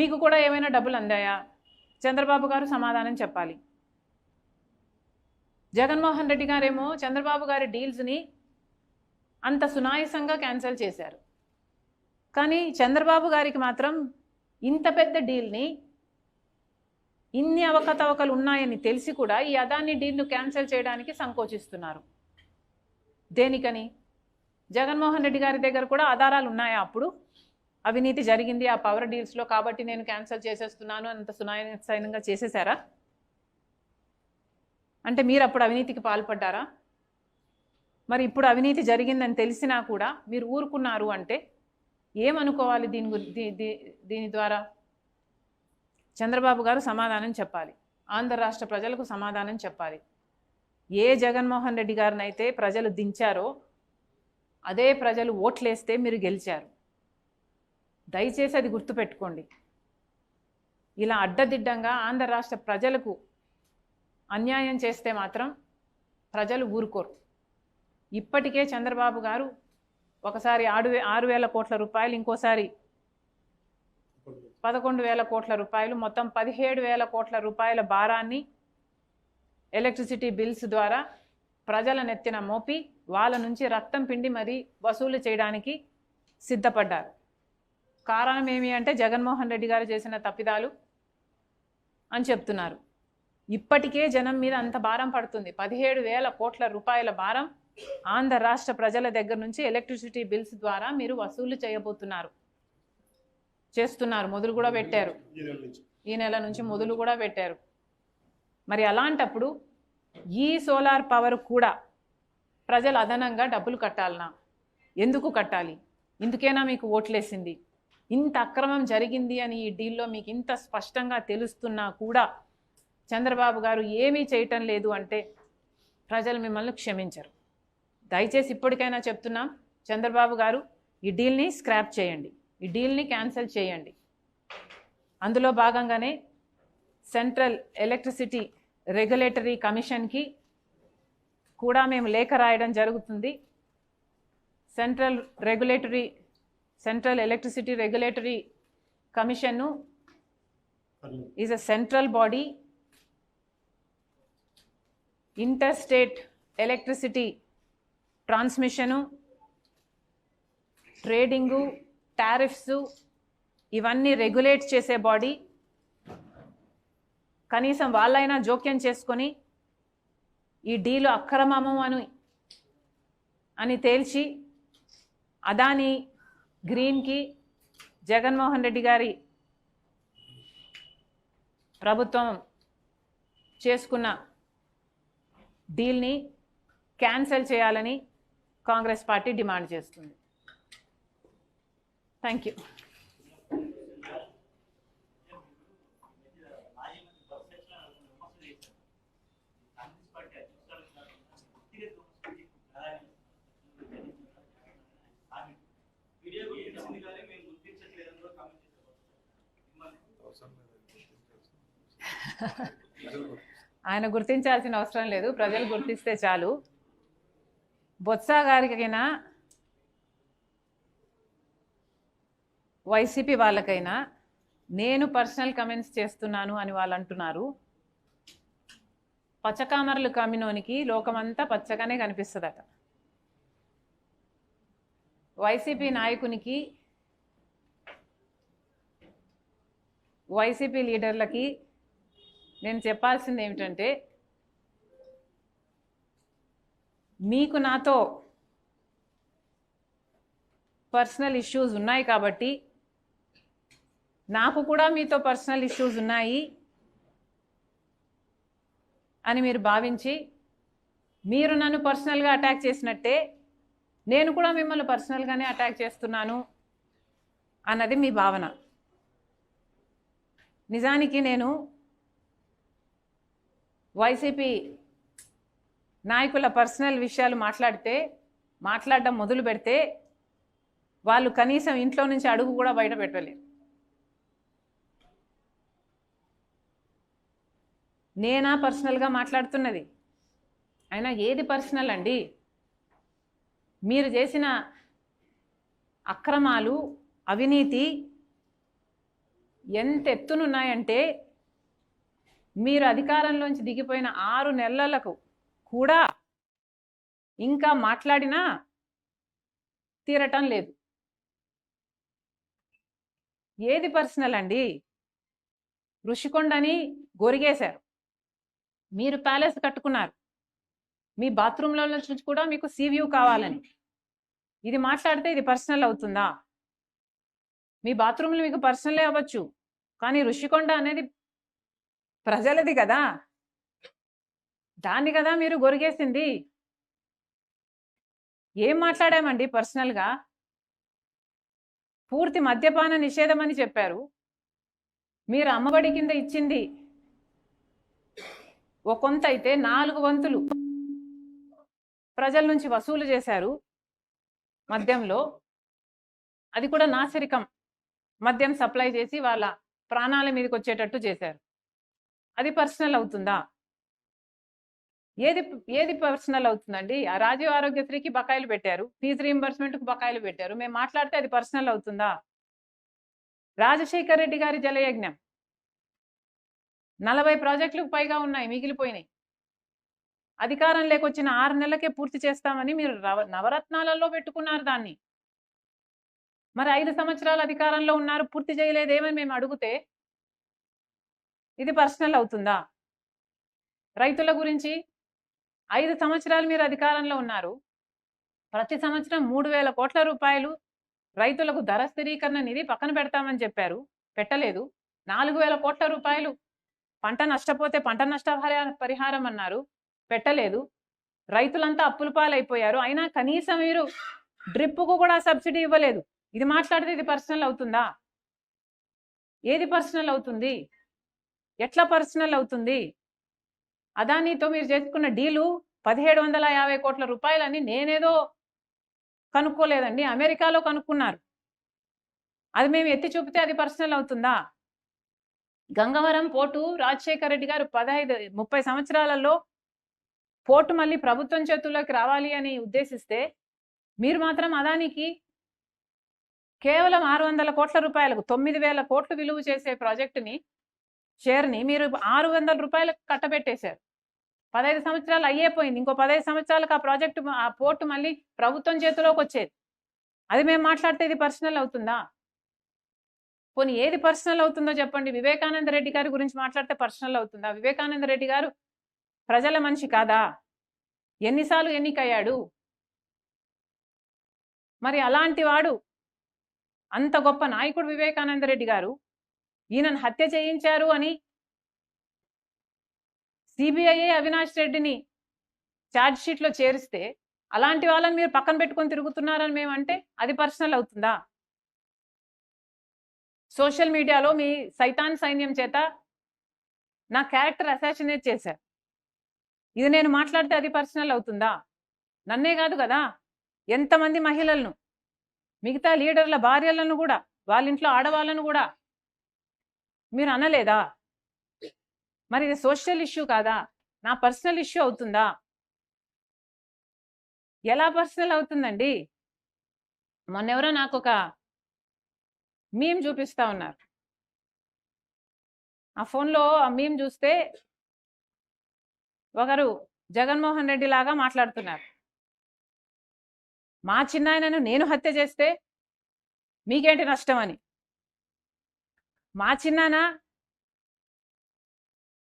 మీకు కూడా ఏమైనా డబ్బులు అందాయా? చంద్రబాబు గారు సమాధానం చెప్పాలి. జగన్మోహన్ రెడ్డి గారేమో చంద్రబాబు గారి డీల్స్ని అంత సునాయాసంగా క్యాన్సిల్ చేశారు. కానీ చంద్రబాబు గారికి మాత్రం ఇంత పెద్ద డీల్ని, ఇన్ని అవకతవకలు ఉన్నాయని తెలిసి కూడా ఈ అదాని డీల్ను క్యాన్సిల్ చేయడానికి సంకోచిస్తున్నారు. దేనికని? జగన్మోహన్ రెడ్డి గారి దగ్గర కూడా ఆధారాలు ఉన్నాయా? అప్పుడు అవినీతి జరిగింది ఆ పవర్ డీల్స్లో, కాబట్టి నేను క్యాన్సిల్ చేసేస్తున్నాను అంత సునాయాసంగా చేసేసారా? అంటే మీరు అప్పుడు అవినీతికి పాల్పడ్డారా? మరి ఇప్పుడు అవినీతి జరిగిందని తెలిసినా కూడా మీరు ఊరుకున్నారు అంటే ఏమనుకోవాలి? దీని ద్వారా చంద్రబాబు గారు సమాధానం చెప్పాలి. ఆంధ్ర రాష్ట్ర ప్రజలకు సమాధానం చెప్పాలి. ఏ జగన్మోహన్ రెడ్డి గారినైతే ప్రజలు దించారో అదే ప్రజలు ఓట్లేస్తే మీరు గెలిచారు. దయచేసి అది గుర్తుపెట్టుకోండి. ఇలా అడ్డదిడ్డంగా ఆంధ్ర రాష్ట్ర ప్రజలకు అన్యాయం చేస్తే మాత్రం ప్రజలు ఊరుకోరు. ఇప్పటికే చంద్రబాబు గారు ఒకసారి 6,000 కోట్ల రూపాయలు, ఇంకోసారి 11,000 కోట్ల రూపాయలు, మొత్తం 17,000 కోట్ల రూపాయల భారాన్ని ఎలక్ట్రిసిటీ బిల్స్ ద్వారా ప్రజల నెత్తిన మోపి వాళ్ళ నుంచి రక్తం పిండి మరీ వసూలు చేయడానికి సిద్ధపడ్డారు. కారణం ఏమి అంటే జగన్మోహన్ రెడ్డి గారు చేసిన తప్పిదాలు అని చెప్తున్నారు. ఇప్పటికే జనం మీద అంత భారం పడుతుంది. 17,000 కోట్ల రూపాయల భారం ఆంధ్ర రాష్ట్ర ప్రజల దగ్గర నుంచి ఎలక్ట్రిసిటీ బిల్స్ ద్వారా మీరు వసూలు చేస్తున్నారు. మొదలు కూడా పెట్టారు. ఈ నెల నుంచి మొదలు కూడా పెట్టారు. మరి అలాంటప్పుడు ఈ సోలార్ పవర్ కూడా ప్రజలు అదనంగా డబ్బులు కట్టాలనా? ఎందుకు కట్టాలి? ఇందుకేనా మీకు ఓట్లేసింది? ఇంత అక్రమం జరిగింది అని ఈ డీల్లో మీకు ఇంత స్పష్టంగా తెలుస్తున్నా కూడా చంద్రబాబు గారు ఏమీ చేయటం లేదు అంటే ప్రజలు మిమ్మల్ని క్షమించరు. దయచేసి ఇప్పటికైనా చెప్తున్నాం, చంద్రబాబు గారు ఈ డీల్ని స్క్రాప్ చేయండి, ఈ డీల్ని క్యాన్సిల్ చేయండి. అందులో భాగంగానే సెంట్రల్ ఎలక్ట్రిసిటీ రెగ్యులేటరీ కమిషన్కి కూడా మేము లేఖ రాయడం జరుగుతుంది. సెంట్రల్ ఎలక్ట్రిసిటీ రెగ్యులేటరీ కమిషన్ను is a central body. Interstate electricity transmission, trading, tariffs ఇవన్నీ రెగ్యులేట్ చేసే బాడీ. కనీసం వాళ్ళైనా జోక్యం చేసుకొని ఈ డీలు అక్రమము అని తేల్చి అదాని గ్రీన్కి జగన్మోహన్ రెడ్డి గారి ప్రభుత్వం చేసుకున్న డీల్ని క్యాన్సిల్ చేయాలని కాంగ్రెస్ పార్టీ డిమాండ్ చేస్తుంది. Thank you. ఆయన గుర్తించాల్సిన అవసరం లేదు, ప్రజలు గుర్తిస్తే చాలు. బొత్స గారికైనా వైసీపీ వాళ్ళకైనా నేను పర్సనల్ కమెంట్స్ చేస్తున్నాను అని వాళ్ళు అంటున్నారు. పచ్చకామర్లు కమ్మినోనికి లోకమంతా పచ్చగానే కనిపిస్తుందట. వైసీపీ నాయకునికి, వైసీపీ లీడర్లకి నేను చెప్పాల్సింది ఏమిటంటే, మీకు నాతో పర్సనల్ ఇష్యూస్ ఉన్నాయి కాబట్టి, నాకు కూడా మీతో పర్సనల్ ఇష్యూస్ ఉన్నాయి అని మీరు భావించి మీరు నన్ను పర్సనల్గా అటాక్ చేసినట్టే నేను కూడా మిమ్మల్ని పర్సనల్గానే అటాక్ చేస్తున్నాను అన్నది మీ భావన. నిజానికి నేను వైసీపీ నాయకుల పర్సనల్ విషయాలు మాట్లాడడం మొదలు పెడితే వాళ్ళు కనీసం ఇంట్లో నుంచి అడుగు కూడా బయట పెట్టలేరు. నేనా పర్సనల్గా మాట్లాడుతున్నది? అయినా ఏది పర్సనల్ అండి? మీరు చేసిన అక్రమాలు, అవినీతి ఎంత ఎత్తునున్నాయంటే మీరు అధికారంలోంచి దిగిపోయిన 6 నెలలకు కూడా ఇంకా మాట్లాడినా తీరటం లేదు. ఏది పర్సనల్ అండి? ఋషికొండని గొరిగేశారు, మీరు ప్యాలెస్ కట్టుకున్నారు, మీ బాత్రూంలో నుంచి కూడా మీకు సీవ్యూ కావాలని. ఇది మాట్లాడితే ఇది పర్సనల్ అవుతుందా? మీ బాత్రూంలు మీకు పర్సనలే అవ్వచ్చు, కానీ ఋషికొండ అనేది ప్రజలది కదా, దాన్ని కదా మీరు గొరిగేసింది. ఏం మాట్లాడామండి పర్సనల్గా? పూర్తి మద్యపాన నిషేధం అని చెప్పారు. మీరు అమ్మఒడి కింద ఇచ్చింది ఒక కొంత అయితే 4 వంతులు ప్రజల నుంచి వసూలు చేశారు మద్యంలో. అది కూడా నాసిరకం మద్యం సప్లై చేసి వాళ్ళ ప్రాణాల మీదకి వచ్చేటట్టు చేశారు. అది పర్సనల్ అవుతుందా? ఏది పర్సనల్ అవుతుందండి? ఆ రాజీవ్ ఆరోగ్యశ్రీకి బకాయిలు పెట్టారు, ఫీజు రీయింబర్స్మెంట్కి బకాయిలు పెట్టారు. మేము మాట్లాడితే అది పర్సనల్ అవుతుందా? రాజశేఖర్ రెడ్డి గారి జలయజ్ఞం 40 ప్రాజెక్టులకు పైగా ఉన్నాయి, మిగిలిపోయినాయి. అధికారం లేకొచ్చిన 6 నెలలకే పూర్తి చేస్తామని మీరు నవరత్నాలలో పెట్టుకున్నారు దాన్ని. మరి 5 సంవత్సరాలు అధికారంలో ఉన్నారు, పూర్తి చేయలేదేమని మేము అడిగితే ఇది పర్సనల్ అవుతుందా? రైతుల గురించి 5 సంవత్సరాలు మీరు అధికారంలో ఉన్నారు, ప్రతి సంవత్సరం 3,000 కోట్ల రూపాయలు రైతులకు ధర స్థిరీకరణ నిధి పక్కన పెడతామని చెప్పారు, పెట్టలేదు. 4,000 కోట్ల రూపాయలు పంట నష్టపోతే పంట నష్ట పరిహారం అన్నారు, పెట్టలేదు. రైతులంతా అప్పుల పాలైపోయారు, అయినా కనీసం మీరు డ్రిప్కు కూడా సబ్సిడీ ఇవ్వలేదు. ఇది మాట్లాడితే ఇది పర్సనల్ అవుతుందా? ఏది పర్సనల్ అవుతుంది? ఎట్లా పర్సనల్ అవుతుంది? అదానీతో మీరు చేసుకున్న డీలు 1,750 కోట్ల రూపాయలని నేనేదో కనుక్కోలేదండి, అమెరికాలో కనుక్కున్నారు. అది మేము ఎత్తి చూపితే అది పర్సనల్ అవుతుందా? గంగవరం పోర్టు రాజశేఖర రెడ్డి గారు 30 సంవత్సరాలలో పోర్టు మళ్ళీ ప్రభుత్వం చేతుల్లోకి రావాలి అని ఉద్దేశిస్తే మీరు మాత్రం అదానికి కేవలం 600 కోట్ల రూపాయలకు 9,000 కోట్లు విలువ చేసే ప్రాజెక్టుని షేర్ని మీరు 600 రూపాయలకు కట్టబెట్టేశారు. 15 సంవత్సరాలు అయ్యేపోయింది, ఇంకో 15 సంవత్సరాలకు ఆ పోర్టు మళ్ళీ ప్రభుత్వం చేతిలోకి వచ్చేది. అది మేము మాట్లాడితే ఇది పర్సనల్ అవుతుందా? పోనీ ఏది పర్సనల్ అవుతుందో చెప్పండి. వివేకానంద రెడ్డి గారి గురించి మాట్లాడితే పర్సనల్ అవుతుందా? వివేకానంద రెడ్డి గారు ప్రజల మనిషి కాదా? ఎన్నిసార్లు ఎన్నికయ్యాడు? మరి అలాంటి వాడు, అంత గొప్ప నాయకుడు వివేకానంద రెడ్డి గారు, ఈయనను హత్య చేయించారు అని సిబిఐ అవినాష్ రెడ్డిని ఛార్జ్ షీట్లో చేరిస్తే అలాంటి వాళ్ళని మీరు పక్కన పెట్టుకొని తిరుగుతున్నారని మేమంటే అది పర్సనల్ అవుతుందా? సోషల్ మీడియాలో మీ సైతాన్ సైన్యం చేత నా క్యారెక్టర్ అసాసినేట్ చేశారు, ఇది నేను మాట్లాడితే అది పర్సనల్ అవుతుందా? నన్నే కాదు కదా, ఎంతమంది మహిళలను, మిగతా లీడర్ల భార్యలను కూడా, వాళ్ళ ఇంట్లో ఆడవాళ్ళను కూడా మీరు అనలేదా? మరి ఇది సోషల్ ఇష్యూ కాదా? నా పర్సనల్ ఇష్యూ అవుతుందా? ఎలా పర్సనల్ అవుతుందండి? మొన్నెవరో నాకు ఒక మీమ్ చూపిస్తా ఉన్నారు, ఆ ఫోన్లో ఆ మీమ్ చూస్తే ఒకరు జగన్మోహన్ రెడ్డి లాగా మాట్లాడుతున్నారు. మా చిన్నాయనను నేను హత్య చేస్తే మీకేంటి నష్టం అని. మా చిన్నాన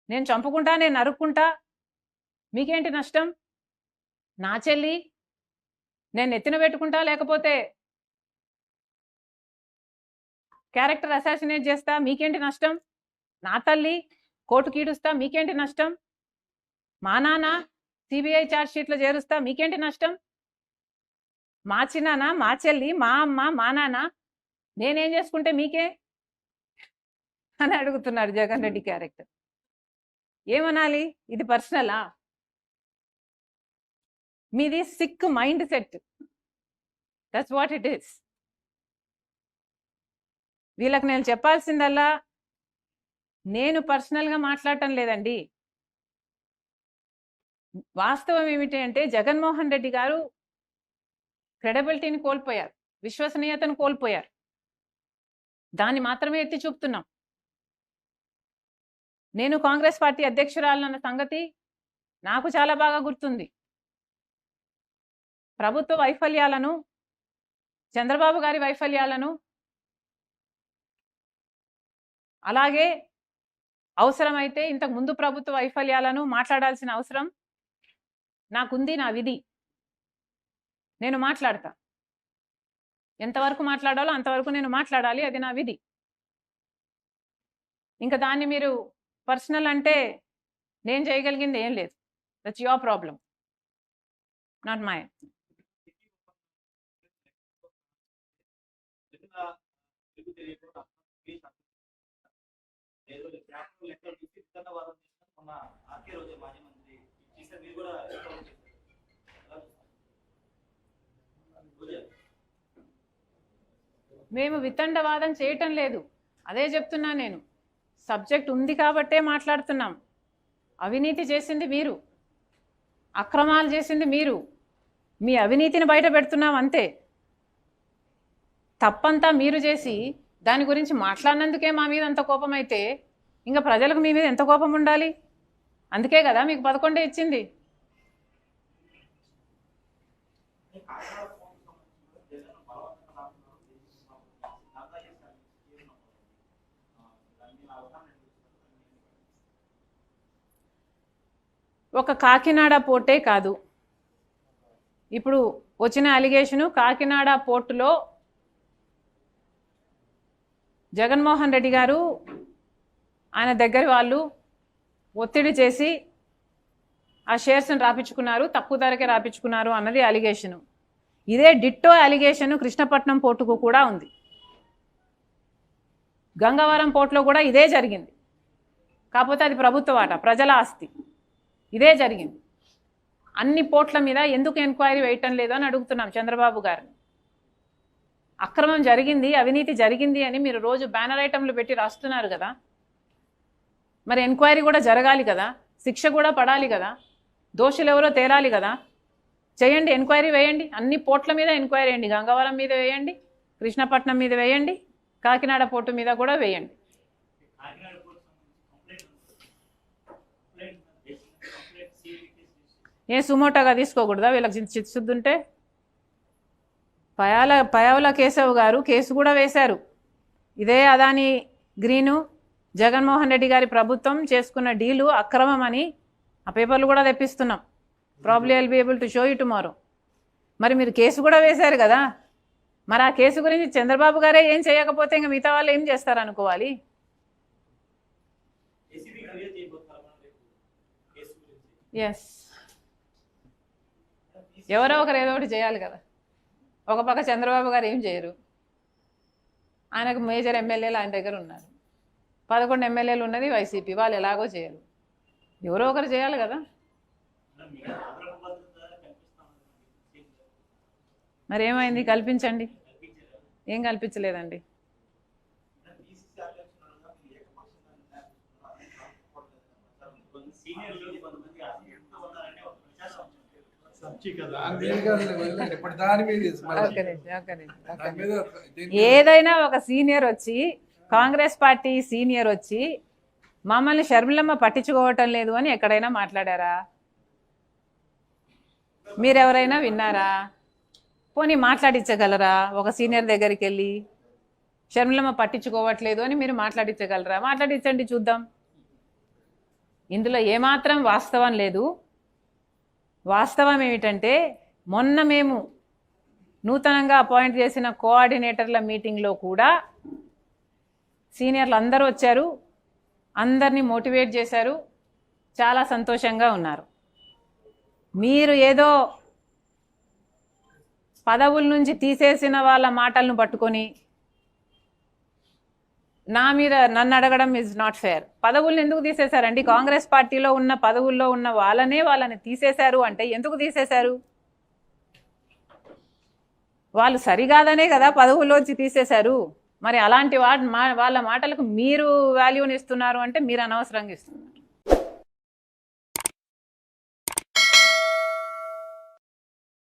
నేను చంపుకుంటా, నేను నరుక్కుంటా, మీకేంటి నష్టం? నా చెల్లి నేను నెత్తిన పెట్టుకుంటా, లేకపోతే క్యారెక్టర్ అసాసినేట్ చేస్తా, మీకేంటి నష్టం? నా తల్లి కోర్టుకి ఈడుస్తా, మీకేంటి నష్టం? మా నాన్న సిబిఐ ఛార్జ్ షీట్లో చేరుస్తా, మీకేంటి నష్టం? మా చిన్నాన్న, మా చెల్లి, మా అమ్మ, మా నాన్న నేనేం చేసుకుంటే మీకే అని అడుగుతున్నారు జగన్ రెడ్డి క్యారెక్టర్. ఏమనాలి? ఇది పర్సనలా? మీది sick mind set, that's what it is. వీళ్ళకి నేను చెప్పాల్సిందల్లా, నేను పర్సనల్గా మాట్లాడటం లేదండి. వాస్తవం ఏమిటి అంటే జగన్మోహన్ రెడ్డి గారు క్రెడిబిలిటీని కోల్పోయారు, విశ్వసనీయతను కోల్పోయారు. దాన్ని మాత్రమే ఎత్తి చూపుతున్నాం. నేను కాంగ్రెస్ పార్టీ అధ్యక్షురాలన్న సంగతి నాకు చాలా బాగా గుర్తుంది. ప్రభుత్వ వైఫల్యాలను, చంద్రబాబు గారి వైఫల్యాలను, అలాగే అవసరమైతే ఇంతకు ముందు ప్రభుత్వ వైఫల్యాలను మాట్లాడాల్సిన అవసరం నాకుంది. నా విధి. నేను మాట్లాడతా. ఎంతవరకు మాట్లాడాలో అంతవరకు నేను మాట్లాడాలి. అది నా విధి. ఇంకా దాన్ని మీరు పర్సనల్ అంటే నేను చేయగలిగింది ఏం లేదు. That's your problem, not mine. మేము వితండవాదం చేయటం లేదు. అదే చెప్తున్నా నేను. సబ్జెక్ట్ ఉంది కాబట్టే మాట్లాడుతున్నాం. అవినీతి చేసింది మీరు, అక్రమాలు చేసింది మీరు. మీ అవినీతిని బయట పెడుతున్నాం అంతే. తప్పంతా మీరు చేసి దాని గురించి మాట్లాడినందుకే మా మీద అంత కోపం అయితే ఇంకా ప్రజలకు మీ మీద ఎంత కోపం ఉండాలి? అందుకే కదా మీకు 11 ఇచ్చింది. ఒక కాకినాడ పోర్టే కాదు, ఇప్పుడు వచ్చిన అలిగేషను కాకినాడ పోర్టులో జగన్మోహన్ రెడ్డి గారు ఆయన దగ్గర వాళ్ళు ఒత్తిడి చేసి ఆ షేర్స్ని రాపించుకున్నారు, తక్కువ ధరకే రాపించుకున్నారు అన్నది అలిగేషను. ఇదే డిట్టో అలిగేషను కృష్ణపట్నం పోర్టుకు కూడా ఉంది. గంగవరం పోర్టులో కూడా ఇదే జరిగింది. కాకపోతే అది ప్రభుత్వ వాట, ప్రజల ఆస్తి. ఇదే జరిగింది. అన్ని పోర్ట్ల మీద ఎందుకు ఎంక్వైరీ వేయటం లేదు అని అడుగుతున్నాం చంద్రబాబు గారిని. అక్రమం జరిగింది, అవినీతి జరిగింది అని మీరు రోజు బ్యానర్ ఐటంలు పెట్టి రాస్తున్నారు కదా, మరి ఎంక్వైరీ కూడా జరగాలి కదా, శిక్ష కూడా పడాలి కదా, దోషులు ఎవరో తేలాలి కదా. చేయండి, ఎంక్వైరీ వేయండి. అన్ని పోర్ట్ల మీద ఎంక్వైరీ వేయండి. గంగవరం మీద వేయండి, కృష్ణపట్నం మీద వేయండి, కాకినాడ పోర్టు మీద కూడా వేయండి. ఏ సుమోటోగా తీసుకోకూడదా వీళ్ళకి చిత్శుద్ధి ఉంటే? పయావుల కేశవ్ గారు కేసు కూడా వేశారు. ఇదే అదాని గ్రీను జగన్మోహన్ రెడ్డి గారి ప్రభుత్వం చేసుకున్న డీలు అక్రమం అని ఆ పేపర్లు కూడా తెప్పిస్తున్నాం. Probably I'll be able to show you tomorrow. మరి మీరు కేసు కూడా వేశారు కదా, మరి ఆ కేసు గురించి చంద్రబాబు గారే ఏం చేయకపోతే ఇంకా మిగతా వాళ్ళు ఏం చేస్తారు అనుకోవాలి? ఎస్, ఎవరో ఒకరు ఏదో ఒకటి చేయాలి కదా. ఒక పక్క చంద్రబాబు గారు ఏం చేయరు, ఆయనకు మేజర్ ఎమ్మెల్యేలు ఆయన దగ్గర ఉన్నారు. 11 ఎమ్మెల్యేలు ఉన్నది వైసీపీ, వాళ్ళు ఎలాగో చేయరు. ఎవరో ఒకరు చేయాలి కదా. మరి ఏమైంది? కల్పించండి. ఏం కల్పించలేదండి. ఏదైనా ఒక సీనియర్ వచ్చి, కాంగ్రెస్ పార్టీ సీనియర్ వచ్చి మమ్మల్ని షర్మిలమ్మ పట్టించుకోవటం లేదు అని ఎక్కడైనా మాట్లాడారా? మీరెవరైనా విన్నారా? పోనీ మాట్లాడించగలరా? ఒక సీనియర్ దగ్గరికి వెళ్ళి షర్మిలమ్మ పట్టించుకోవట్లేదు అని మీరు మాట్లాడించగలరా? మాట్లాడించండి, చూద్దాం. ఇందులో ఏమాత్రం వాస్తవం లేదు. వాస్తవం ఏమిటంటే, మొన్న మేము నూతనంగా అపాయింట్ చేసిన కోఆర్డినేటర్ల మీటింగ్లో కూడా సీనియర్లు అందరూ వచ్చారు, అందరినీ మోటివేట్ చేశారు, చాలా సంతోషంగా ఉన్నారు. మీరు ఏదో పదవుల నుంచి తీసేసిన వాళ్ళ మాటలను పట్టుకొని నా మీద నన్ను అడగడం ఈజ్ నాట్ ఫేర్. పదవులను ఎందుకు తీసేశారండి? కాంగ్రెస్ పార్టీలో ఉన్న పదవుల్లో ఉన్న వాళ్ళని తీసేశారు అంటే ఎందుకు తీసేశారు? వాళ్ళు సరికాదనే కదా పదవుల్లోంచి తీసేశారు. మరి అలాంటి వాళ్ళ మాటలకు మీరు వాల్యూని ఇస్తున్నారు అంటే మీరు అనవసరంగా ఇస్తున్నారు.